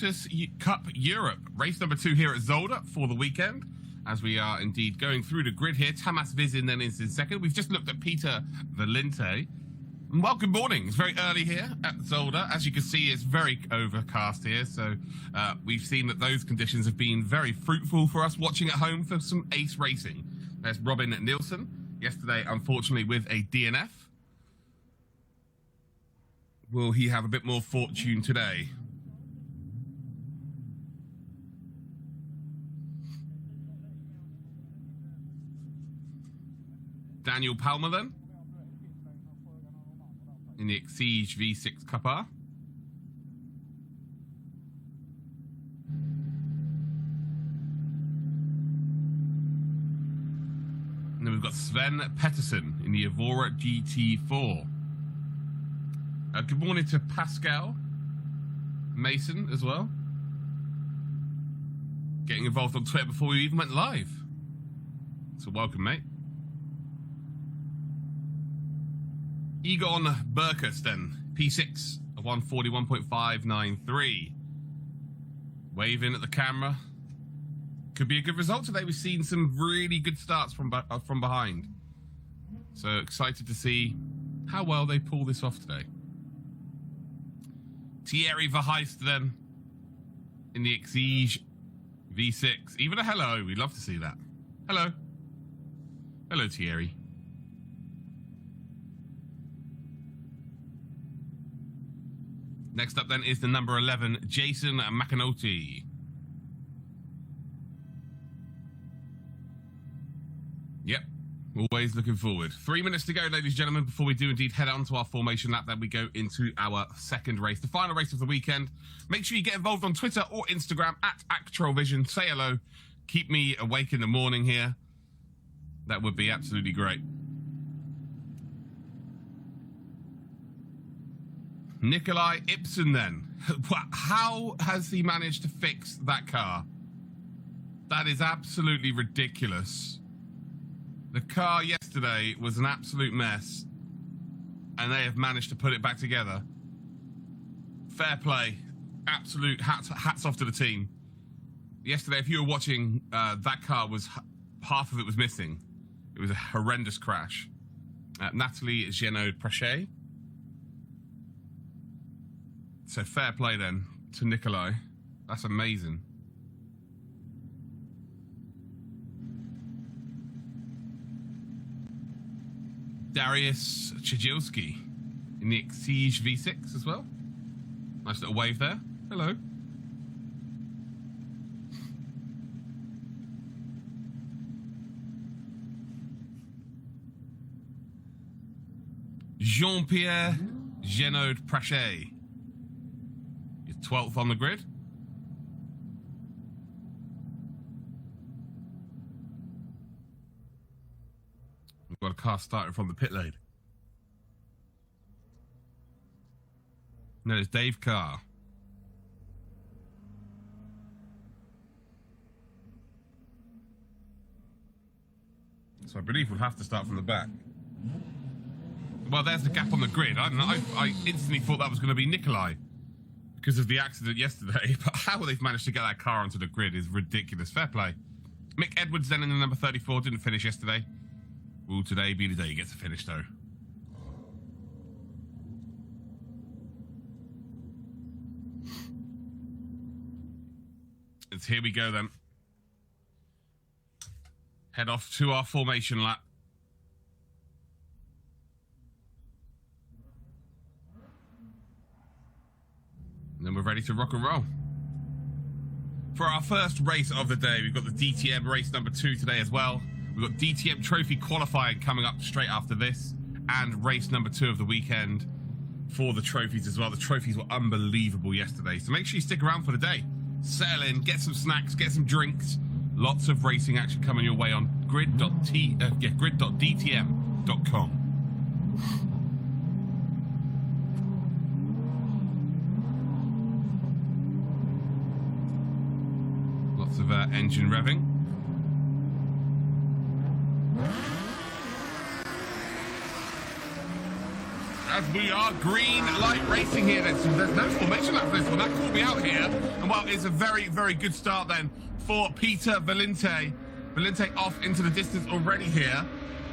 Lotus Cup Europe, race number 2 here at Zolder for the weekend, as we are indeed going through the grid here. Tamas Vizin then is in second. We've just looked at Peter Valente. Well, good morning. It's very early here at Zolder. As you can see, it's very overcast here, so we've seen that those conditions have been very fruitful for us watching at home for some ace racing. There's Robin Nielsen, yesterday, unfortunately, with a DNF. Will he have a bit more fortune today? Daniel Palmer then, in the Exige V6 Cup R. And then we've got Sven Pettersson in the Evora GT4. Good morning to Pascal Mason as well. Getting involved on Twitter before we even went live. So welcome, mate. Egon Burkus then, P6 of 141.593. Waving at the camera. Could be a good result today. We've seen some really good starts from behind. So excited to see how well they pull this off today. Thierry Verheist then, in the Exige V6. Even a hello, we'd love to see that. Hello. Hello, Thierry. Next up then is the number 11, Jason McAnulty. Yep, always looking forward. 3 minutes to go, ladies and gentlemen, before we do indeed head on to our formation lap. Then we go into our second race, the final race of the weekend. Make sure you get involved on Twitter or Instagram at ActroVision. Say hello. Keep me awake in the morning here. That would be absolutely great. Nikolai Ibsen then. How has he managed to fix that car? That is absolutely ridiculous. The car yesterday was an absolute mess, and they have managed to put it back together. Fair play. Absolute hats off to the team. Yesterday, if you were watching, that car was, half of it was missing. It was a horrendous crash. Natalie Genot-Prachet. So fair play then to Nikolai. That's amazing. Darius Chajilski in the Exige V6 as well. Nice little wave there. Hello. Jean-Pierre Genot-Prachet. 12th on the grid. We've got a car starting from the pit lane. No, it's Dave Carr. So I believe we'll have to start from the back. Well, there's the gap on the grid. I don't know. I instantly thought that was going to be Nikolai, because of the accident yesterday, but how they've managed to get that car onto the grid is ridiculous. Fair play. Mick Edwards then in the number 34, didn't finish yesterday. Will today be the day he gets a finish though? And here we go then. Head off to our formation lap. And then we're ready to rock and roll. For our first race of the day, we've got the DTM race number 2 today as well. We've got DTM Trophy qualifying coming up straight after this, and race number 2 of the weekend for the trophies as well. The trophies were unbelievable yesterday, so make sure you stick around for the day. Settle in, get some snacks, get some drinks. Lots of racing action coming your way on grid.dtm.com. Of engine revving. as we are green light racing here. There's no formation lap for this one. That caught me out here. And well, it's a very, very good start then for Peter Valente. Valente off into the distance already here.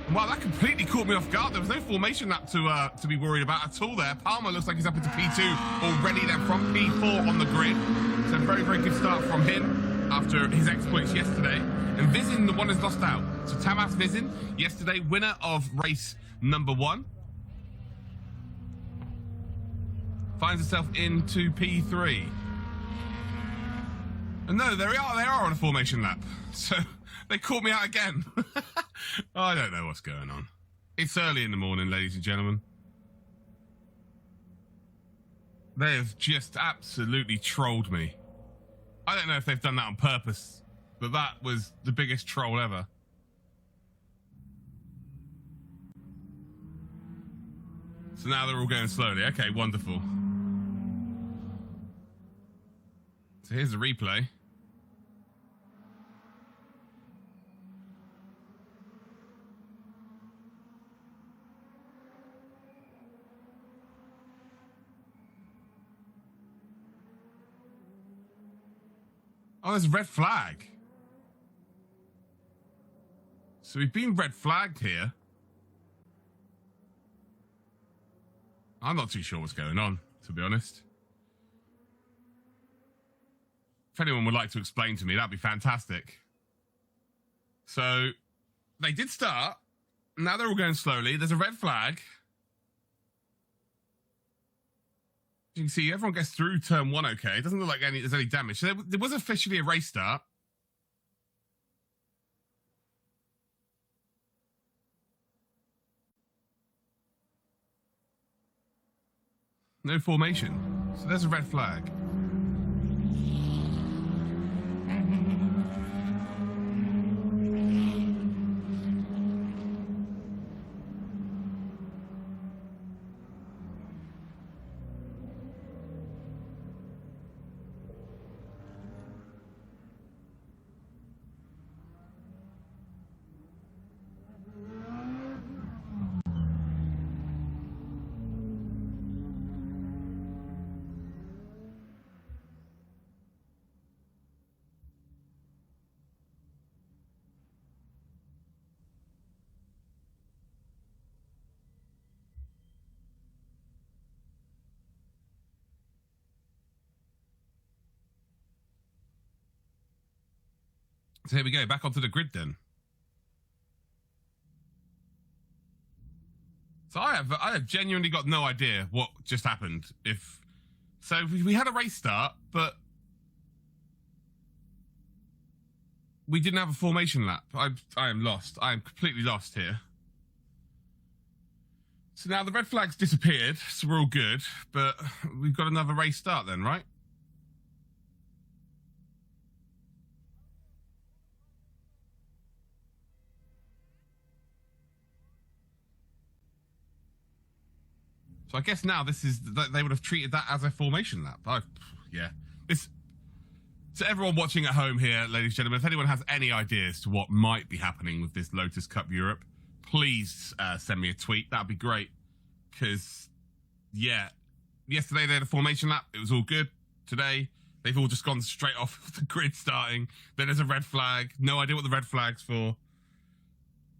And wow, that completely caught me off guard. There was no formation lap to be worried about at all there. Palmer looks like he's up into P2 already then from P4 on the grid. So very, very good start from him after his exploits yesterday. And Vizin, the one has lost out. So Tamas Vizin, yesterday, winner of race number 1. Finds herself into P3. And no, they are on a formation lap. So they caught me out again. I don't know what's going on. It's early in the morning, ladies and gentlemen. They have just absolutely trolled me. I don't know if they've done that on purpose, but that was the biggest troll ever. So now they're all going slowly. Okay, wonderful. So here's the replay. Oh, there's a red flag. So we've been red flagged here. I'm not too sure what's going on, to be honest. If anyone would like to explain to me, that'd be fantastic. So they did start. Now they're all going slowly. There's a red flag. You can see everyone gets through turn 1 okay. It doesn't look like there's any damage. So there was officially a race start. No formation. So there's a red flag. So here we go, back onto the grid then. So I have genuinely got no idea what just happened. So we had a race start, but we didn't have a formation lap. I am lost. I am completely lost here. So now the red flag's disappeared, so we're all good, but we've got another race start then, right? So I guess now they would have treated that as a formation lap. Yeah. So everyone watching at home here, ladies and gentlemen, if anyone has any ideas to what might be happening with this Lotus Cup Europe, please send me a tweet. That'd be great. Because, yeah, yesterday they had a formation lap. It was all good. Today, they've all just gone straight off the grid starting. Then there's a red flag. No idea what the red flag's for.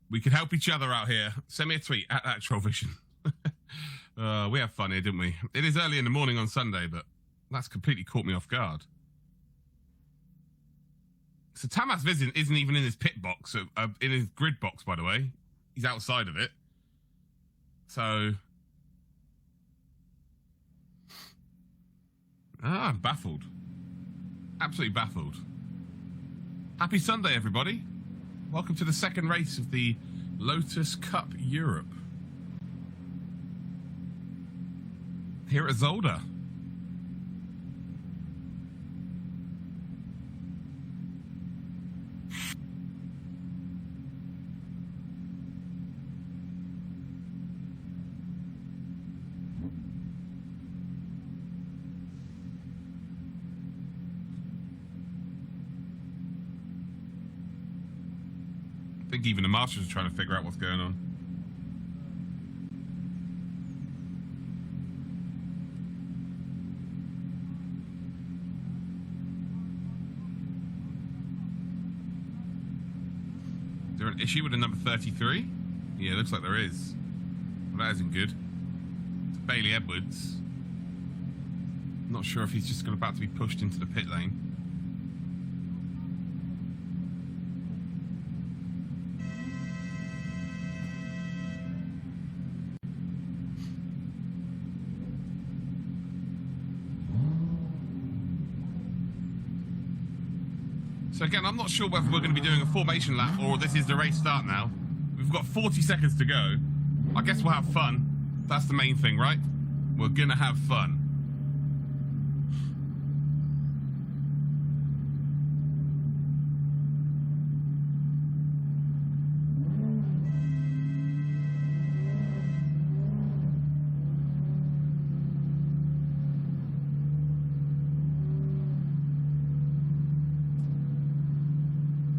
We could help each other out here. Send me a tweet at Trollvision. We have fun here, didn't we? It is early in the morning on Sunday, but that's completely caught me off guard. So Tamas Vizin isn't even in his pit box, in his grid box, by the way. He's outside of it. So... I'm baffled. Absolutely baffled. Happy Sunday, everybody. Welcome to the second race of the Lotus Cup Europe. Here at Zolder. I think even the marshals are trying to figure out what's going on. Is there an issue with the number 33? Yeah, looks like there is. Well, that isn't good. It's Bailey Edwards. Not sure if he's just about to be pushed into the pit lane. So again, I'm not sure whether we're going to be doing a formation lap or this is the race start now. We've got 40 seconds to go. I guess we'll have fun. That's the main thing, right? We're going to have fun.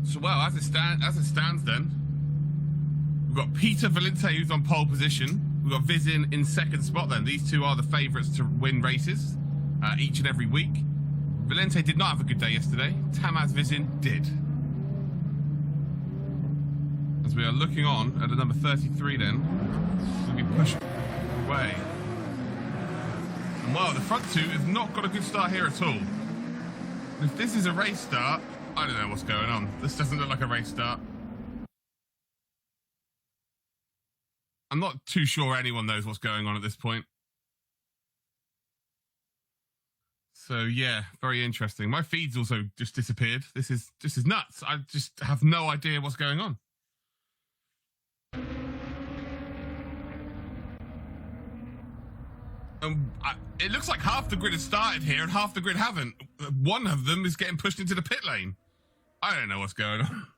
So, well, as it stands then, we've got Peter Valente, who's on pole position. We've got Vizin in second spot then. These two are the favourites to win races each and every week. Valente did not have a good day yesterday. Tamaz Vizin did. As we are looking on at the number 33 then, we'll be pushed away. And well, the front two have not got a good start here at all. If this is a race start, I don't know what's going on. This doesn't look like a race start. I'm not too sure anyone knows what's going on at this point. So yeah, very interesting. My feed's also just disappeared. This is nuts. I just have no idea what's going on. It looks like half the grid has started here and half the grid haven't. One of them is getting pushed into the pit lane. I don't know what's going on.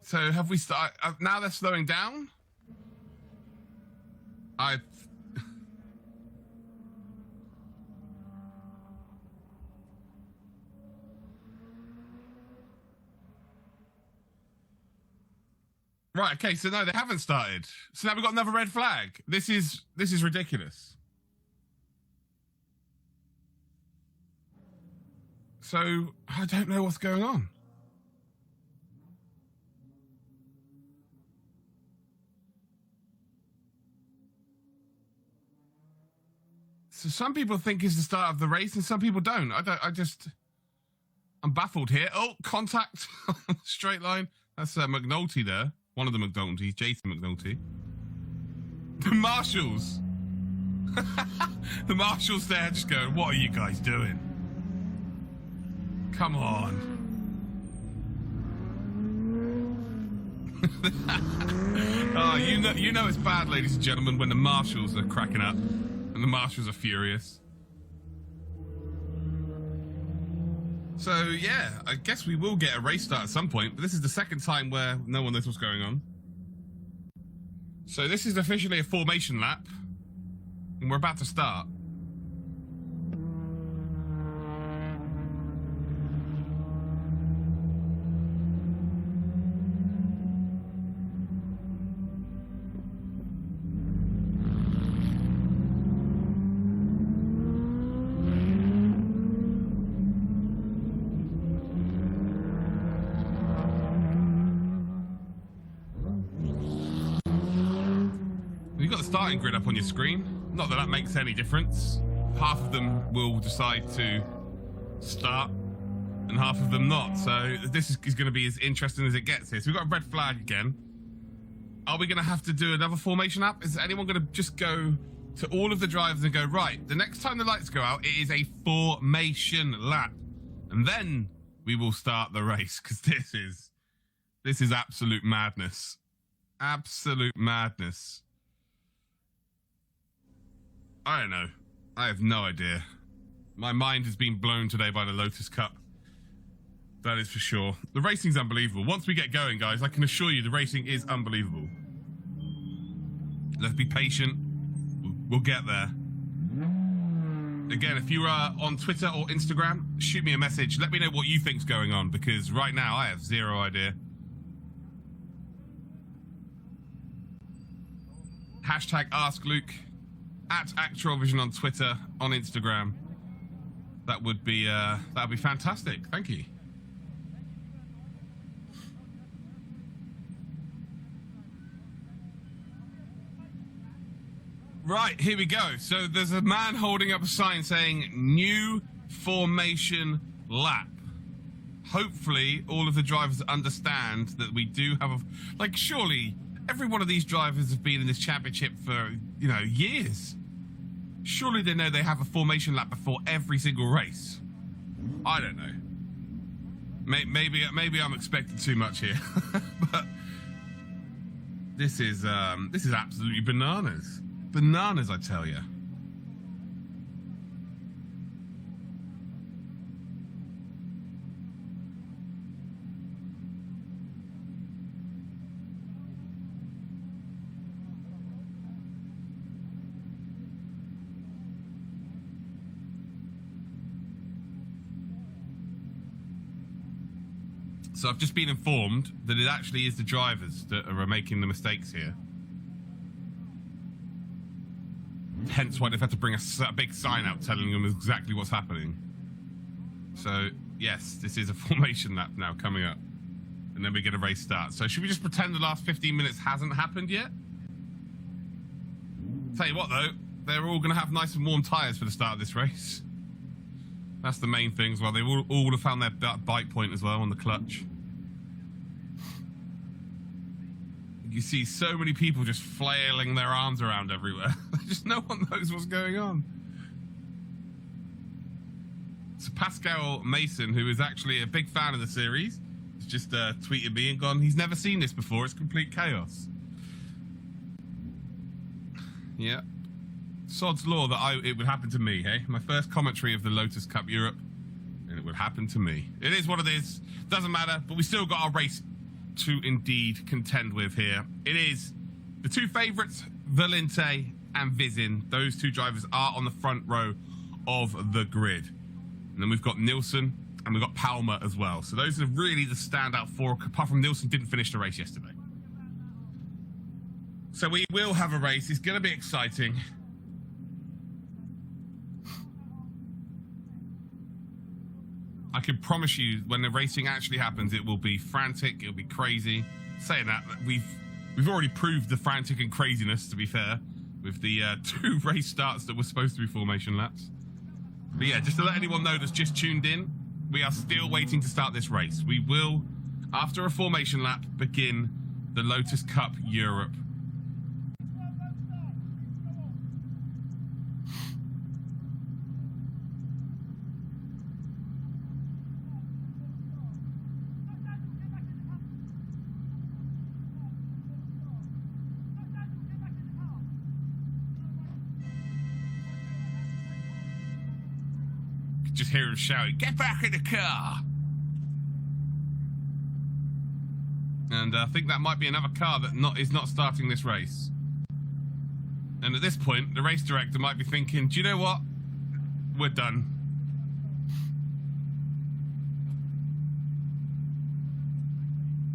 So have we started? Now they're slowing down? Right, okay, so no, they haven't started. So now we've got another red flag. This is ridiculous. So I don't know what's going on. So some people think it's the start of the race and some people don't. I'm baffled here. Oh, contact. Straight line. That's McNulty there. One of the McNultys, Jason McNulty. The marshals. The marshals there just going, what are you guys doing? Come on. Oh, you know it's bad, ladies and gentlemen, when the marshals are cracking up and the marshals are furious. So yeah, I guess we will get a race start at some point, but this is the second time where no one knows what's going on. So this is officially a formation lap, and we're about to start. You've got the starting grid up on your screen. Not that makes any difference. Half of them will decide to start and half of them not. So this is going to be as interesting as it gets here. So we've got a red flag again. Are we going to have to do another formation lap? Is anyone going to just go to all of the drivers and go, right, the next time the lights go out, it is a formation lap. And then we will start the race, because this is absolute madness. Absolute madness. I don't know. I have no idea. My mind has been blown today by the Lotus Cup. That is for sure. The racing's unbelievable. Once we get going, guys, I can assure you the racing is unbelievable. Let's be patient. We'll get there. Again, if you are on Twitter or Instagram, shoot me a message. Let me know what you think's going on, because right now I have zero idea. Hashtag Ask Luke. At Actualvision on Twitter, on Instagram. That would be fantastic. Thank you. Right, here we go. So there's a man holding up a sign saying new formation lap. Hopefully all of the drivers understand that we do have a... Like, surely every one of these drivers have been in this championship for, you know, years. Surely they know they have a formation lap before every single race. I don't know. Maybe I'm expecting too much here. But this is absolutely bananas. Bananas, I tell you. So I've just been informed that it actually is the drivers that are making the mistakes here. Hence why they've had to bring a big sign out telling them exactly what's happening. So, yes, this is a formation lap now coming up. And then we get a race start. So should we just pretend the last 15 minutes hasn't happened yet? Tell you what, though, they're all going to have nice and warm tyres for the start of this race. That's the main thing as well. They all have found their bite point as well on the clutch. You see so many people just flailing their arms around everywhere. Just no one knows what's going on. So Pascal Mason, who is actually a big fan of the series, has just tweeted me and gone, he's never seen this before. It's complete chaos. Yeah. Sod's law that it would happen to me, hey? My first commentary of the Lotus Cup Europe, and it would happen to me. It is what it is. Doesn't matter, but we still got our race to indeed contend with here. It is the two favourites, Valente and Vizin. Those two drivers are on the front row of the grid. And then we've got Nilsson and we've got Palmer as well. So those are really the standout four, apart from Nilsson didn't finish the race yesterday. So we will have a race. It's going to be exciting. I can promise you, when the racing actually happens, it will be frantic, it'll be crazy. Saying that, we've already proved the frantic and craziness, to be fair, with the 2 race starts that were supposed to be formation laps. But yeah, just to let anyone know that's just tuned in, we are still waiting to start this race. We will, after a formation lap, begin the Lotus Cup Europe. Just hear him shouting, "Get back in the car!" And I think that might be another car that is not starting this race. And at this point, the race director might be thinking, do you know what? We're done.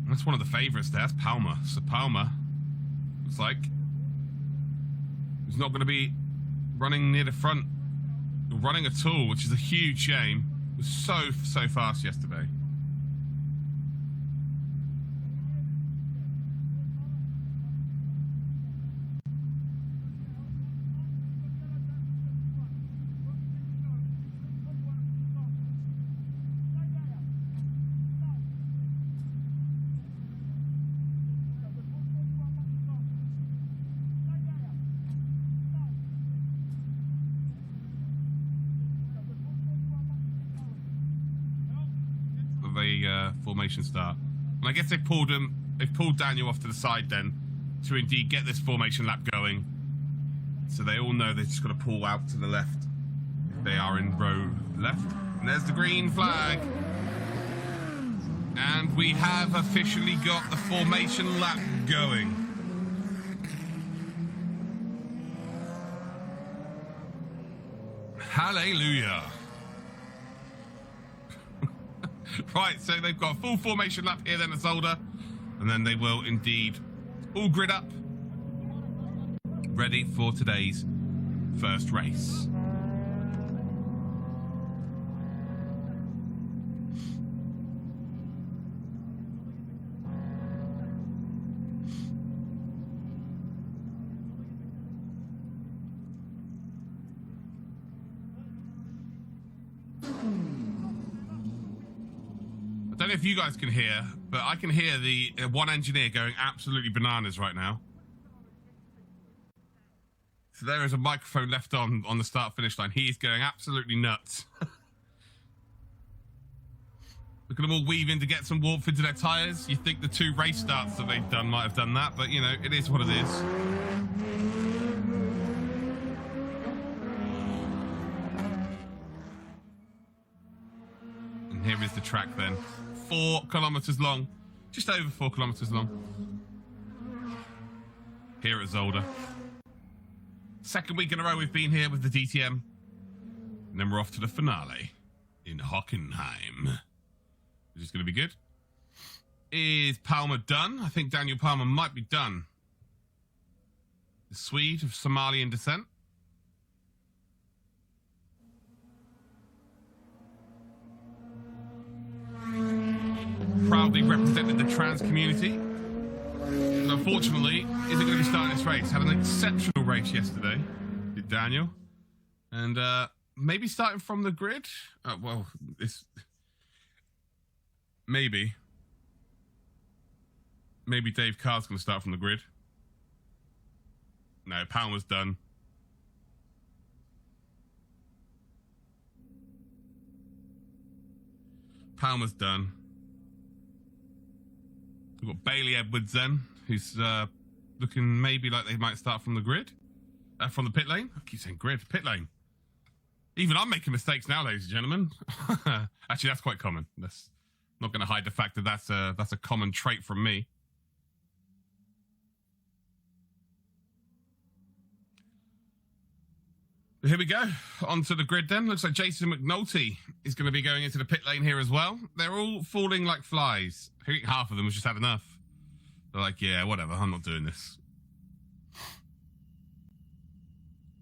That's one of the favourites there. That's Palmer. So Palmer, looks like he's not going to be running near the front, or running at all, which is a huge shame. It was so fast yesterday. Formation start, and I guess they've pulled Daniel off to the side then to indeed get this formation lap going, so they all know they've just got to pull out to the left if they are in row left. And there's the green flag, and we have officially got the formation lap going. Hallelujah. Right, so they've got a full formation lap here then at Zolder, and then they will indeed all grid up, ready for today's first race. I don't know if you guys can hear, but I can hear the one engineer going absolutely bananas right now. So there is a microphone left on the start-finish line. He's going absolutely nuts. Look at them all weaving to get some warmth into their tyres. You think the 2 race starts that they've done might have done that, but, you know, it is what it is. And here is the track then. 4 kilometres long. Just over 4 kilometres long. Here at Zolder. Second week in a row we've been here with the DTM. And then we're off to the finale in Hockenheim, which is going to be good. Is Palmer done? I think Daniel Palmer might be done. The Swede of Somalian descent. Proudly represented the trans community. And unfortunately, isn't going to be starting this race. Had an exceptional race yesterday, did Daniel. And maybe starting from the grid? Well, this... Maybe Dave Carr's going to start from the grid. No, Palmer's done. Palmer's done. We've got Bailey Edwards then, who's looking maybe like they might start from the grid. From the pit lane. I keep saying grid. Pit lane. Even I'm making mistakes now, ladies and gentlemen. Actually, that's quite common. That's not going to hide the fact that that's a common trait from me. But here we go. Onto the grid then. Looks like Jason McNulty is going to be going into the pit lane here as well. They're all falling like flies. I think half of them has just had enough. They're like, yeah, whatever, I'm not doing this.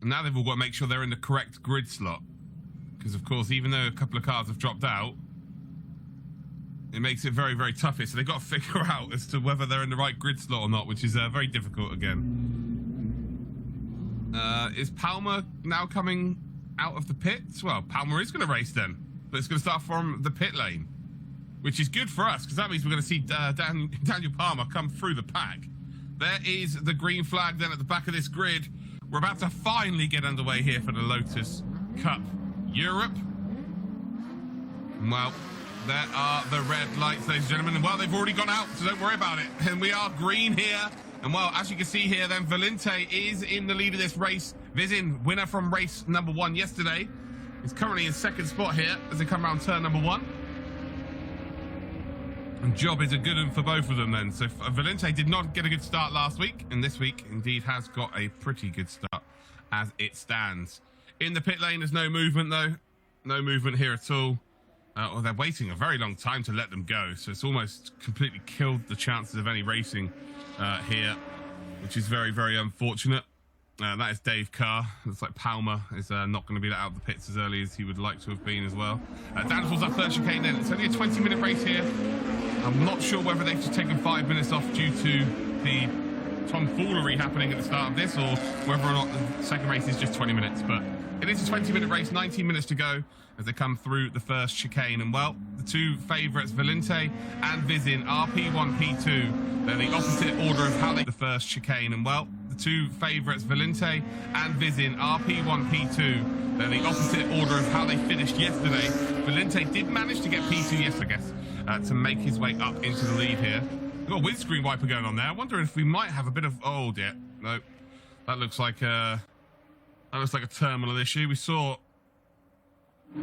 And now they've all got to make sure they're in the correct grid slot. Because, of course, even though a couple of cars have dropped out, it makes it very, very tough here. So they've got to figure out as to whether they're in the right grid slot or not, which is very difficult again. Is Palmer now coming out of the pits? Well, Palmer is going to race then, but it's going to start from the pit lane, which is good for us because that means we're going to see Daniel Palmer come through the pack. There is the green flag then at the back of this grid. We're about to finally get underway here for the Lotus Cup Europe. Well, there are the red lights, ladies and gentlemen. And well, they've already gone out, so don't worry about it. And we are green here. And well, as you can see here, then Valente is in the lead of this race. Vizin, winner from race number 1 yesterday, is currently in second spot here as they come around turn number 1. And job is a good one for both of them then. So Valente did not get a good start last week, and this week indeed has got a pretty good start as it stands. In the pit lane, there's no movement though. No movement here at all. Well, they're waiting a very long time to let them go, so it's almost completely killed the chances of any racing here, which is very, very unfortunate. That is Dave Carr. Looks like Palmer is not going to be let out of the pits as early as he would like to have been as well. Danforth's up third chicane then. It's only a 20-minute race here. I'm not sure whether they've just taken 5 minutes off due to the tomfoolery happening at the start of this, or whether or not the second race is just 20 minutes. But it is a 20-minute race, 19 minutes to go as they come through the first chicane. And well, the two favourites, Valente and Vizin, are P1, P2. They're the opposite order of how they... The first chicane. And well, the two favourites, Valente and Vizin, are P1, P2. They're the opposite order of how they finished yesterday. Valente did manage to get P2 yesterday, to make his way up into the lead here. We've got a windscreen wiper going on there. I wonder if we might have a bit of... Oh, dear. No. That looks like a terminal issue.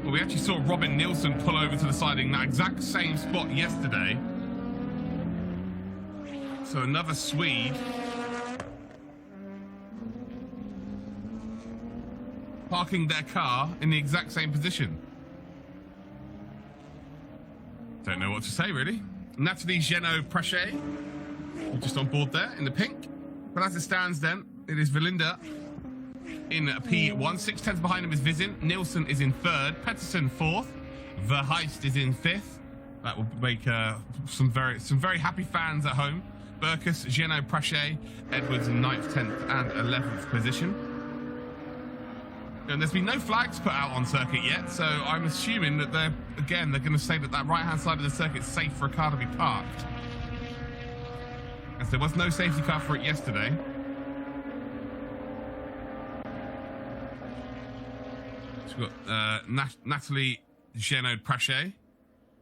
We actually saw Robin Nielsen pull over to the siding that exact same spot yesterday. So another Swede parking their car in the exact same position. Don't know what to say, really. Natalie Geno-Prachet, just on board there in the pink. But as it stands then, it is Valinda in P1. 6 tenths behind him is Vizin. Nielsen is in third. Pettersson fourth. Verheist is in fifth. That will make some very happy fans at home. Burkus, Geno-Prachet, Edwards in 9th, 10th and 11th position. And there's been no flags put out on circuit yet, so I'm assuming that they're going to say that that right-hand side of the circuit's safe for a car to be parked. As there was no safety car for it yesterday. So we've got Natalie Genod-Prache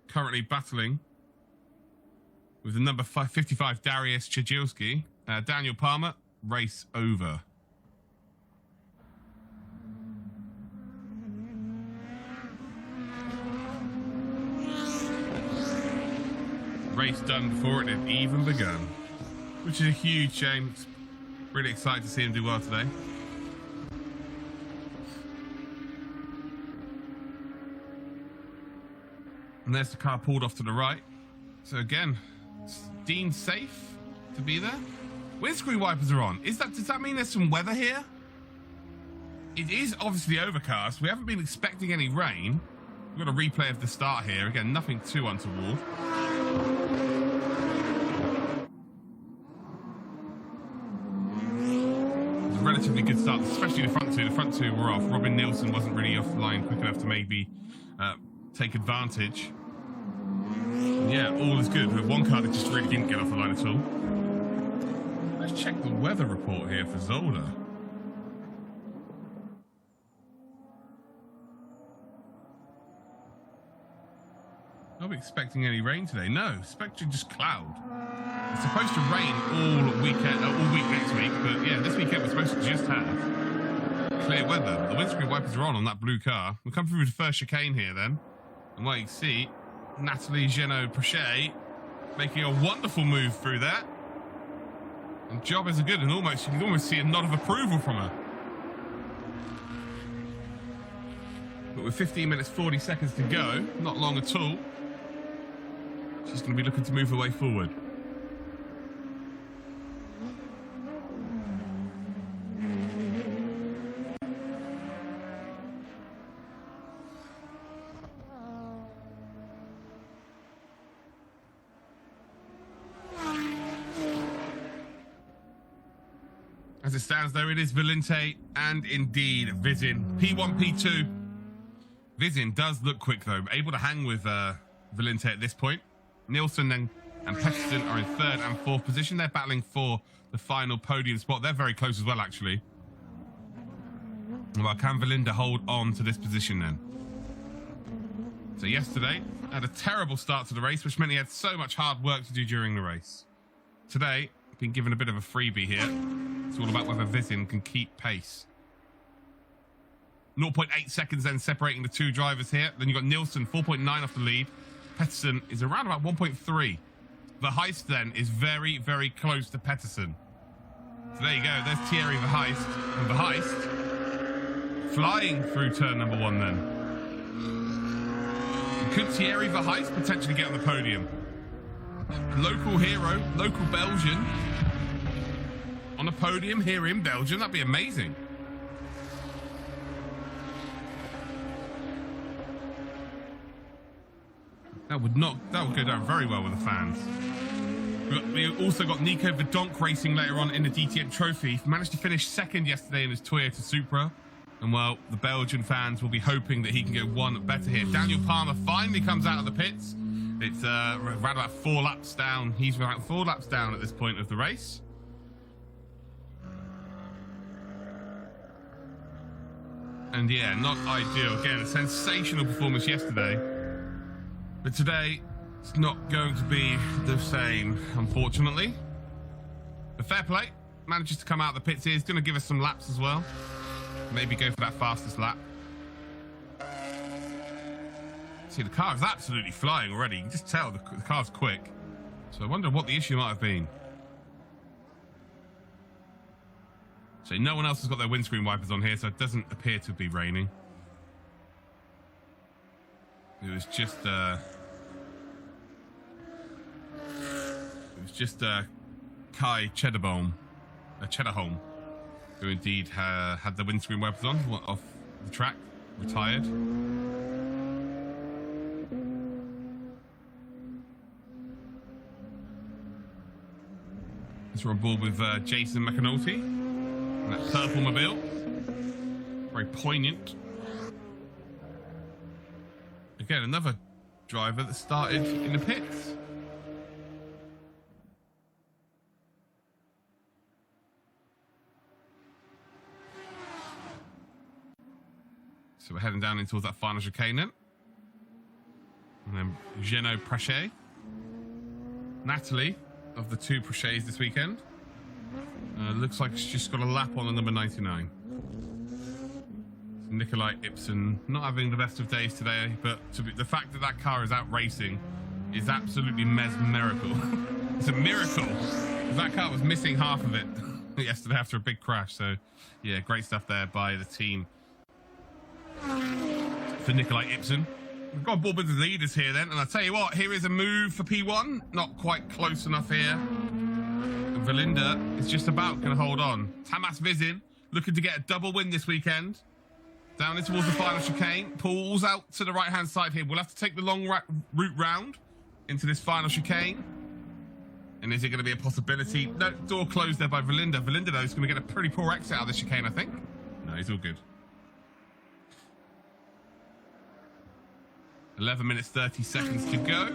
currently battling with the number 55 Darius Chajilski. Daniel Palmer, race over. Race done before it had even begun, which is a huge shame. Really excited to see him do well today. And there's the car pulled off to the right. So again, deemed safe to be there. Windscreen wipers are on. Does that mean there's some weather here? It is obviously overcast. We haven't been expecting any rain. We've got a replay of the start here. Again, nothing too untoward. It's a relatively good start, especially the front two. The front two were off. Robin Nielsen wasn't really offline quick enough to maybe take advantage. And yeah, all is good. With one car that just really didn't get off the line at all. Let's check the weather report here for Zolder. Not expecting any rain today. No, expecting just cloud. It's supposed to rain all week next week, but yeah, this weekend we're supposed to just have clear weather. The windscreen wipers are on that blue car. We'll come through the first chicane here then. And what you can see, Natalie Genod-Prache making a wonderful move through that. And job is good, and you can almost see a nod of approval from her. But with 15 minutes 40 seconds to go, not long at all, she's going to be looking to move her way forward. As it stands, though, it is Valente and indeed Vizin. P1, P2. Vizin does look quick, though, able to hang with Valente at this point. Nielsen and Pettersson are in third and fourth position. They're battling for the final podium spot. They're very close as well, actually. Well, can Valinda hold on to this position then? So yesterday, had a terrible start to the race, which meant he had so much hard work to do during the race. Today, been given a bit of a freebie here. It's all about whether Vizin can keep pace. 0.8 seconds then separating the two drivers here. Then you've got Nielsen, 4.9 off the lead. Pettersson is around about 1.3. The Heist then is very, very close to Pettersson. So there you go. There's Thierry Verheist. And Verheist flying through turn number one then. Could Thierry Verheist potentially get on the podium? Local hero, local Belgian. On a podium here in Belgium. That'd be amazing. That would go down very well with the fans. We also got Nico Verdonk racing later on in the DTM Trophy. He managed to finish second yesterday in his Toyota Supra. And well, the Belgian fans will be hoping that he can go one better here. Daniel Palmer finally comes out of the pits. It's around about 4 laps down. He's about 4 laps down at this point of the race. And yeah, not ideal. Again, a sensational performance yesterday. But today, it's not going to be the same, unfortunately. But fair play. Manages to come out of the pits here. He's going to give us some laps as well. Maybe go for that fastest lap. See, the car is absolutely flying already. You can just tell the car's quick. So I wonder what the issue might have been. So no one else has got their windscreen wipers on here, so it doesn't appear to be raining. It was just Kai Chedderholm, who indeed had the windscreen wipers on, off the track, retired. So we're on board with Jason McAnulty, and that purple mobile. Very poignant. Again, another driver that started in the pits. So we're heading down in towards that final chicane then. And then Geno Prachet. Natalie of the two Prachets this weekend. Looks like she's just got a lap on the number 99. So Nikolai Ibsen not having the best of days today, but the fact that that car is out racing is absolutely mesmerical. It's a miracle. That car was missing half of it yesterday after a big crash. So yeah, great stuff there by the team. For Nikolai Ibsen. We've got board with the leaders here then, and I tell you what, here is a move for P1. Not quite close enough here. And Valinda is just about going to hold on. Tamas Vizin looking to get a double win this weekend. Down in towards the final chicane. Pulls out to the right-hand side here. We'll have to take the long route round into this final chicane. And is it going to be a possibility? No, door closed there by Valinda. Valinda, though, is going to get a pretty poor exit out of the chicane, I think. No, he's all good. 11 minutes, 30 seconds to go.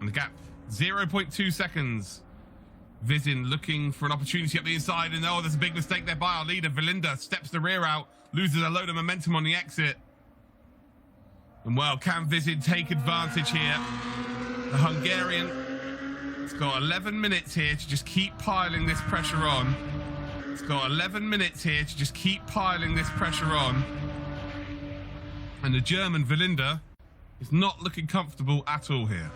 And the gap, 0.2 seconds. Vizin looking for an opportunity up the inside. And oh, there's a big mistake there by our leader. Valinda steps the rear out, loses a load of momentum on the exit. And well, can Vizin take advantage here? The Hungarian has got 11 minutes here to just keep piling this pressure on. It's got 11 minutes here to just keep piling this pressure on. And the German Valinda is not looking comfortable at all here.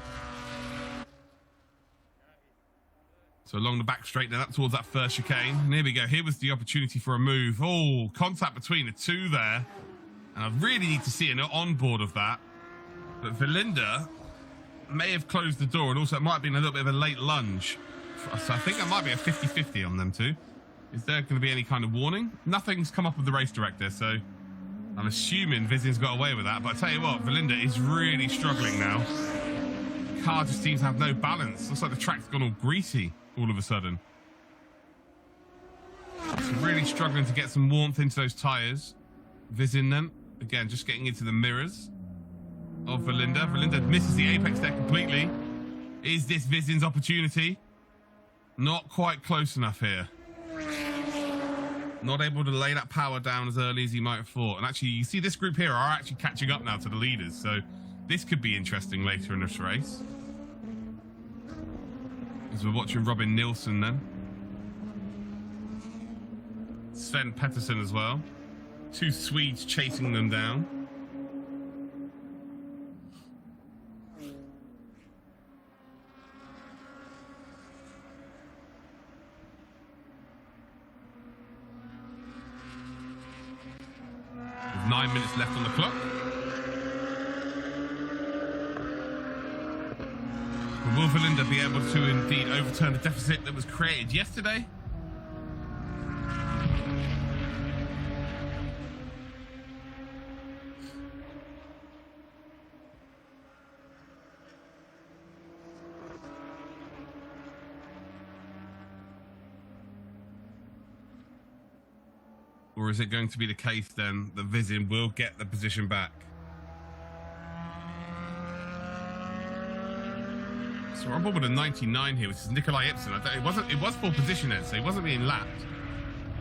So along the back straight, then up towards that first chicane. And here we go. Here was the opportunity for a move. Oh, contact between the two there. And I really need to see an onboard of that. But Valinda may have closed the door, and also it might have been a little bit of a late lunge. So I think that might be a 50-50 on them two. Is there going to be any kind of warning? Nothing's come up with the race director, so I'm assuming Vizin's got away with that. But I tell you what, Valinda is really struggling now. The car just seems to have no balance. Looks like the track's gone all greasy all of a sudden. So really struggling to get some warmth into those tyres. Vizin then, again, just getting into the mirrors of Valinda. Valinda misses the apex there completely. Is this Vizin's opportunity? Not quite close enough here. Not able to lay that power down as early as he might have thought. And actually, you see this group here are actually catching up now to the leaders. So this could be interesting later in this race. As we're watching Robin Nilsson then. Sven Pettersson as well. Two Swedes chasing them down. With 9 minutes left on the clock. Will Valinda be able to indeed overturn the deficit that was created yesterday? Or is it going to be the case then that Vizin will get the position back? So we're on board with a 99 here, which is Nikolai Ibsen. It was full position then, so he wasn't being lapped.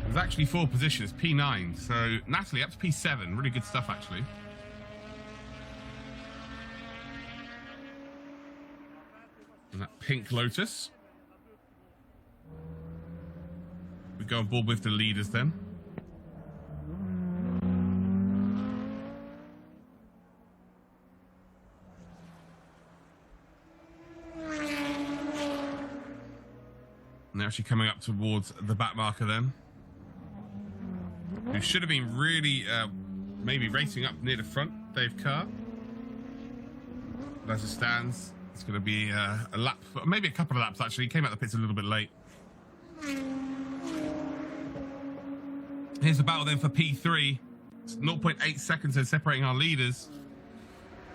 It was actually full position, it's P9. So Natalie up to P7, really good stuff actually. And that pink Lotus. We go on board with the leaders then. And they're actually coming up towards the back marker then. Who should have been really maybe racing up near the front, Dave Carr. But as it stands, it's going to be a lap, maybe a couple of laps actually. He came out the pits a little bit late. Here's the battle then for P3. It's 0.8 seconds then separating our leaders.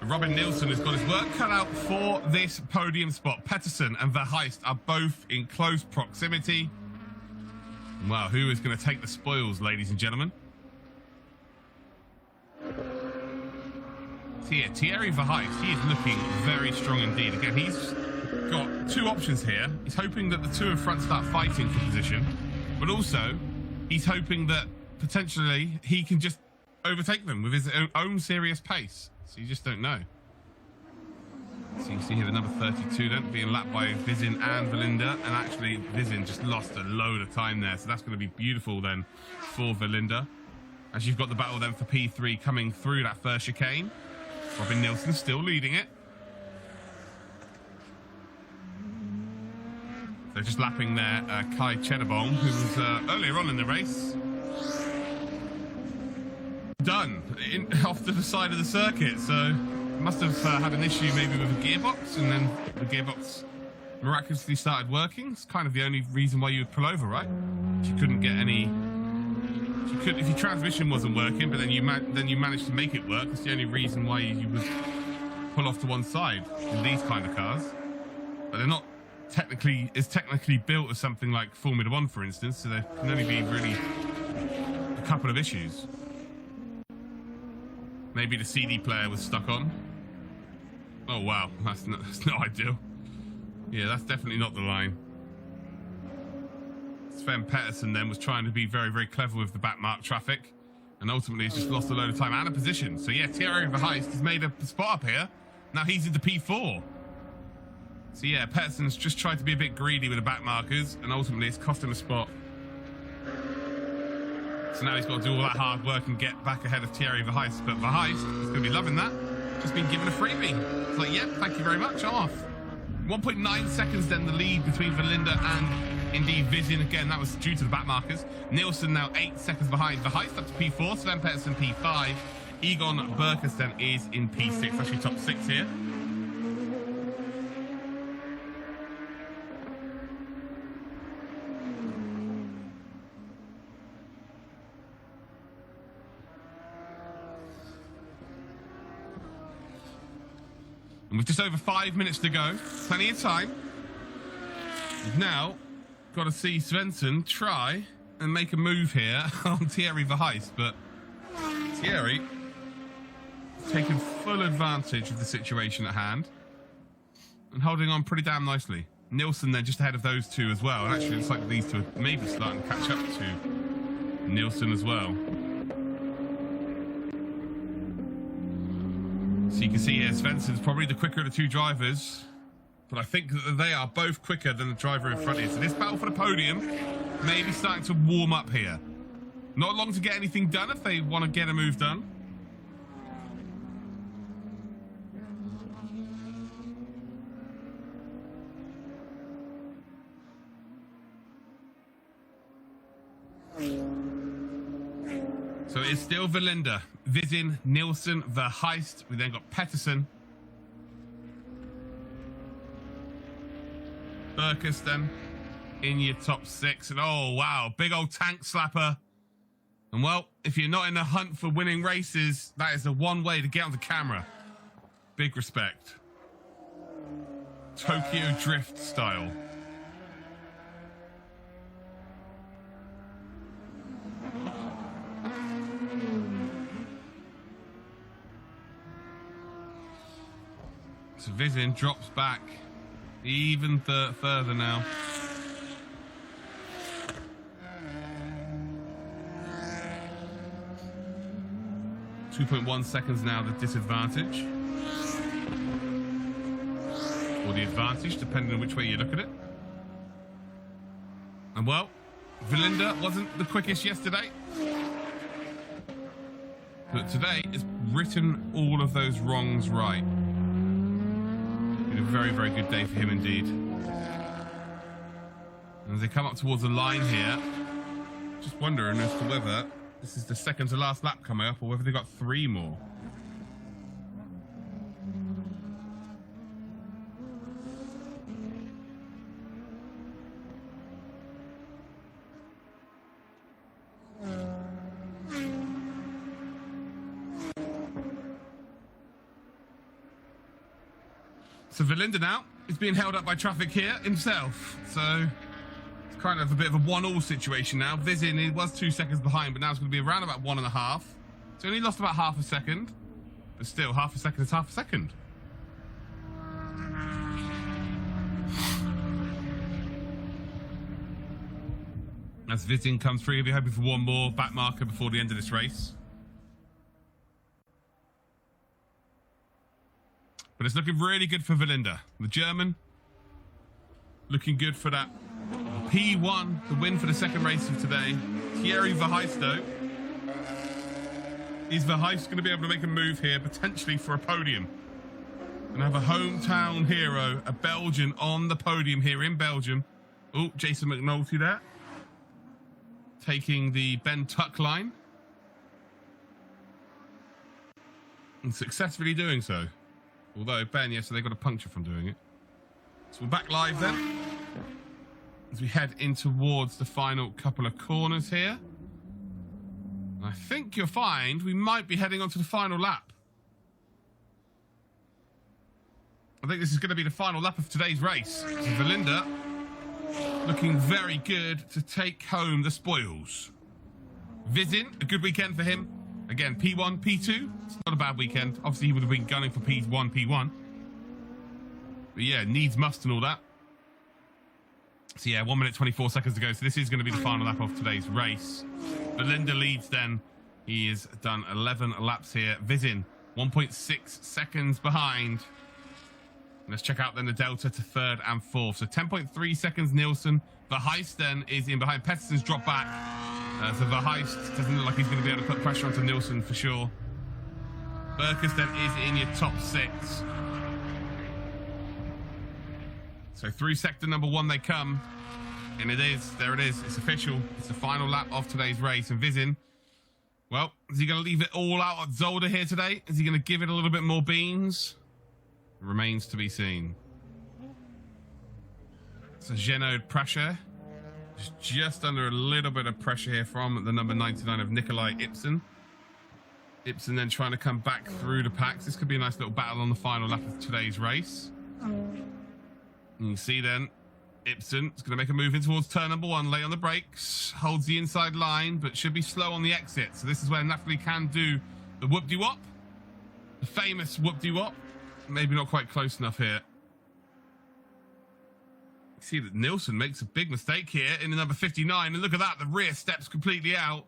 Robin Nilsson has got his work cut out for this podium spot. Pettersson and Verheist are both in close proximity. Well, who is going to take the spoils, ladies and gentlemen? So yeah, Thierry Verheijst, he is looking very strong indeed. Again, he's got two options here. He's hoping that the two in front start fighting for position, but also he's hoping that potentially he can just overtake them with his own serious pace. So you just don't know. So you can see here the number 32 then being lapped by Vizin and Verlinde, and actually Vizin just lost a load of time there, so that's going to be beautiful then for Verlinde. As you've got the battle then for P3 coming through that first chicane. Robin Nilsson still leading it. They're just lapping there Kai Chenabon, who was earlier on in the race. Done off to the side of the circuit, so must have had an issue maybe with a gearbox, and then the gearbox miraculously started working. It's kind of the only reason why you would pull over, right? She couldn't get any. She could, if your transmission wasn't working, but then you managed to make it work. It's the only reason why you would pull off to one side in these kind of cars. But they're not technically built as something like Formula One, for instance. So there can only be really a couple of issues. Maybe the CD player was stuck on. Oh wow, that's not ideal. Yeah, that's definitely not the line. Sven Pettersson then was trying to be very, very clever with the backmark traffic, and ultimately he's just lost a load of time and a position. So yeah, Thierry Verheijst has made a spot up here. Now he's into P4. So yeah, Pettersson's just tried to be a bit greedy with the backmarkers, and ultimately it's cost him a spot. So now he's got to do all that hard work and get back ahead of Thierry Verheijst. But Verheijst is going to be loving that. Just been given a freebie. It's like, yep, thank you very much, I'm off. 1.9 seconds then the lead between Verlinde and indeed Vizin. Again, that was due to the back markers. Nilsson now 8 seconds behind Verheijst, up to P4. Sven Pettersson P5. Egon Berkus then is in P6, actually top 6 here. And with just over 5 minutes to go, plenty of time. We've now got to see Svensson try and make a move here on Thierry Verheijst, but Thierry taking full advantage of the situation at hand and holding on pretty damn nicely. Nilsson then just ahead of those two as well. And actually, it looks like these two are maybe starting to catch up to Nilsson as well. So you can see here, Svensson's probably the quicker of the two drivers, but I think that they are both quicker than the driver in front here. So this battle for the podium may be starting to warm up here. Not long to get anything done if they want to get a move done. So it's still Verlinde, Vizin, Nilsson, Verheijst. We then got Pettersson. Berkus then in your top 6. And oh, wow, big old tank slapper. And well, if you're not in the hunt for winning races, that is the one way to get on the camera. Big respect. Tokyo Drift style. So Vizin drops back even further now. .1 seconds now the disadvantage. Or the advantage, depending on which way you look at it. And well, Verlinde wasn't the quickest yesterday. But today has written all of those wrongs right. Been a very, very good day for him indeed. And as they come up towards the line here, just wondering as to whether this is the second to last lap coming up or whether they've got 3 more. So Verlinde now is being held up by traffic here himself. So it's kind of a bit of a 1-all situation now. Vizin, he was 2 seconds behind, but now it's going to be around about 1.5. So he only lost about half a second. But still, half a second is half a second. As Vitin comes through, we're hoping for one more back marker before the end of this race. But it's looking really good for Valinda. The German, looking good for that P1, the win for the second race of today. Thierry Verheijst, though. Is Verheijst going to be able to make a move here, potentially for a podium? And have a hometown hero, a Belgian, on the podium here in Belgium. Oh, Jason McNulty there. Taking the Ben Tuck line. And successfully doing so. Although Ben, yes, so they got a puncture from doing it. So we're back live then. As we head in towards the final couple of corners here. And I think you'll find we might be heading on to the final lap. I think this is going to be the final lap of today's race. So Valinda looking very good to take home the spoils. Vizin, a good weekend for him. Again, P1, P2. It's not a bad weekend. Obviously, he would have been gunning for P1. But yeah, needs must and all that. So yeah, 1 minute 24 seconds to go. So this is going to be the final lap of today's race. Valinda leads then. He has done 11 laps here. Vizin, 1.6 seconds behind. Let's check out then the delta to third and fourth. So 10.3 seconds Nielsen. Verheijst then is in behind. Pettersson's dropped back. So Verheijst doesn't look like he's going to be able to put pressure onto Nielsen for sure. Burkus then is in your top 6. So through sector number 1 they come. And it is. There it is. It's official. It's the final lap of today's race. And Vizin, well, is he going to leave it all out at Zolder here today? Is he going to give it a little bit more beans? Remains to be seen. So Genode pressure. Just under a little bit of pressure here from the number 99 of Nikolai Ibsen. Ibsen then trying to come back through the packs. This could be a nice little battle on the final lap of today's race. And you see then, Ibsen is going to make a move in towards turn number 1, lay on the brakes, holds the inside line, but should be slow on the exit. So this is where Napoli can do the whoop-de-wop. The famous whoop-de-wop. Maybe not quite close enough here. You see that Nielsen makes a big mistake here in the number 59. And look at that, the rear steps completely out.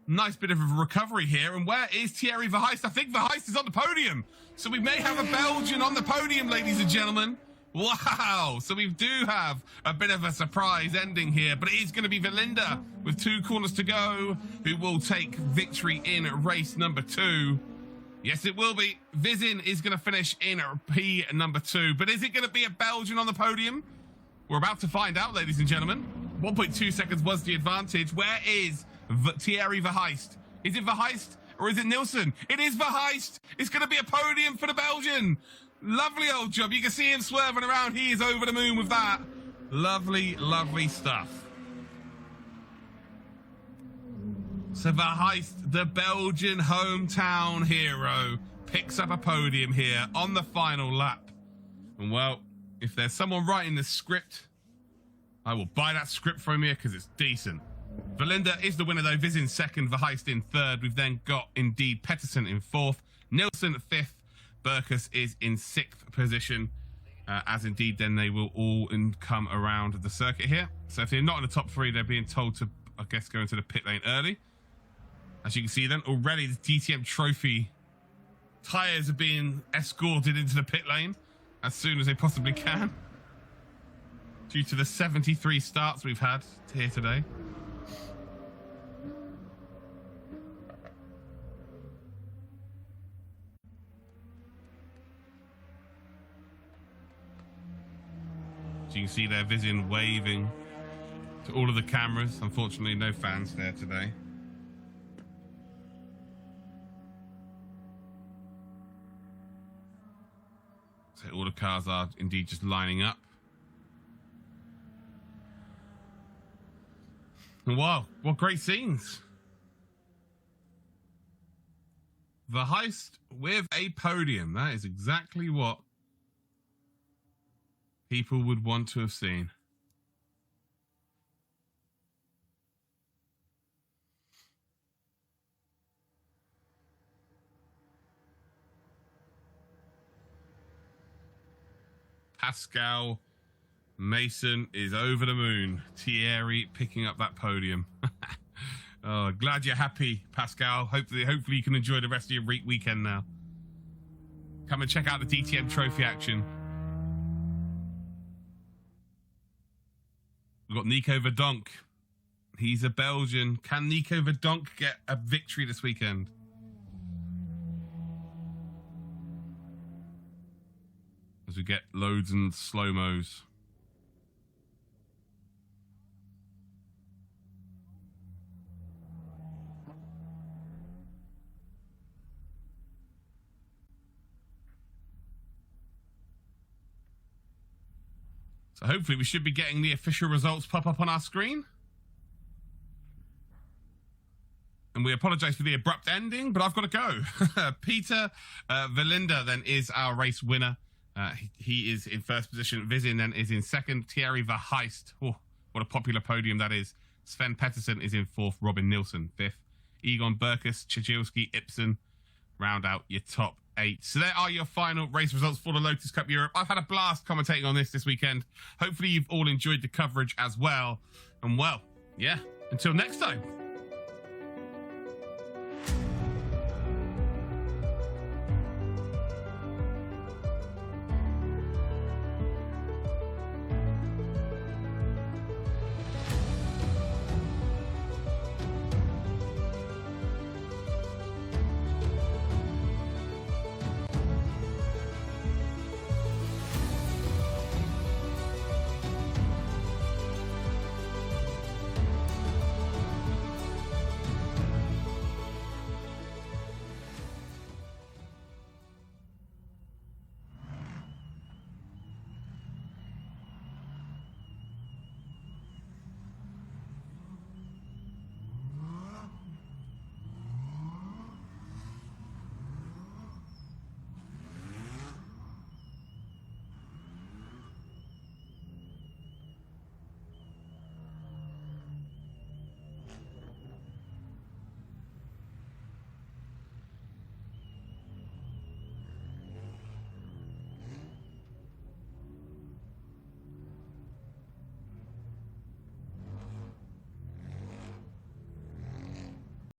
Nice bit of a recovery here. And where is Thierry Verheijst? I think Verheijst is on the podium. So we may have a Belgian on the podium, ladies and gentlemen. Wow. So we do have a bit of a surprise ending here. But it is going to be Valinda with 2 corners to go, who will take victory in race number 2. Yes, it will be. Vizin is going to finish in P number 2. But is it going to be a Belgian on the podium? We're about to find out, ladies and gentlemen. 1.2 seconds was the advantage. Where is Thierry Verheijst? Is it Verheijst or is it Nielsen? It is Verheijst. It's going to be a podium for the Belgian. Lovely old job. You can see him swerving around. He is over the moon with that. Lovely, lovely stuff. So Verheijst, the Belgian hometown hero, picks up a podium here on the final lap. And well, if there's someone writing the script, I will buy that script from you because it's decent. Valinda is the winner though. Vizin second, Verheijst in third. We've then got indeed Pettersson in fourth, Nielsen fifth, Burkus is in sixth position. As indeed then they will all come around the circuit here. So if they're not in the top 3, they're being told to, I guess, go into the pit lane early. As you can see then, already the DTM trophy tyres are being escorted into the pit lane as soon as they possibly can, due to the 73 starts we've had here today. So you can see there, Vizin waving to all of the cameras. Unfortunately, no fans there today. So all the cars are indeed just lining up. And wow, what great scenes. Verheijst with a podium. That is exactly what people would want to have seen. Pascal Mason is over the moon. Thierry picking up that podium. Oh, glad you're happy, Pascal. Hopefully you can enjoy the rest of your weekend now. Come and check out the DTM trophy action. We've got Nico Verdonk. He's a Belgian. Can Nico Verdonk get a victory this weekend? As we get loads and slow-mos. So hopefully we should be getting the official results pop up on our screen. And we apologise for the abrupt ending, but I've got to go. Peter Velinda then is our race winner. He is in first position. Vizin then is in second. Thierry Verheist. Oh, what a popular podium that is. Sven Pettersson is in fourth. Robin Nilsson fifth. Egon Berkus, Chajilski, Ibsen round out your top 8. So there are your final race results for the Lotus Cup Europe. I've had a blast commentating on this weekend. Hopefully you've all enjoyed the coverage as well. And well, yeah, until next time.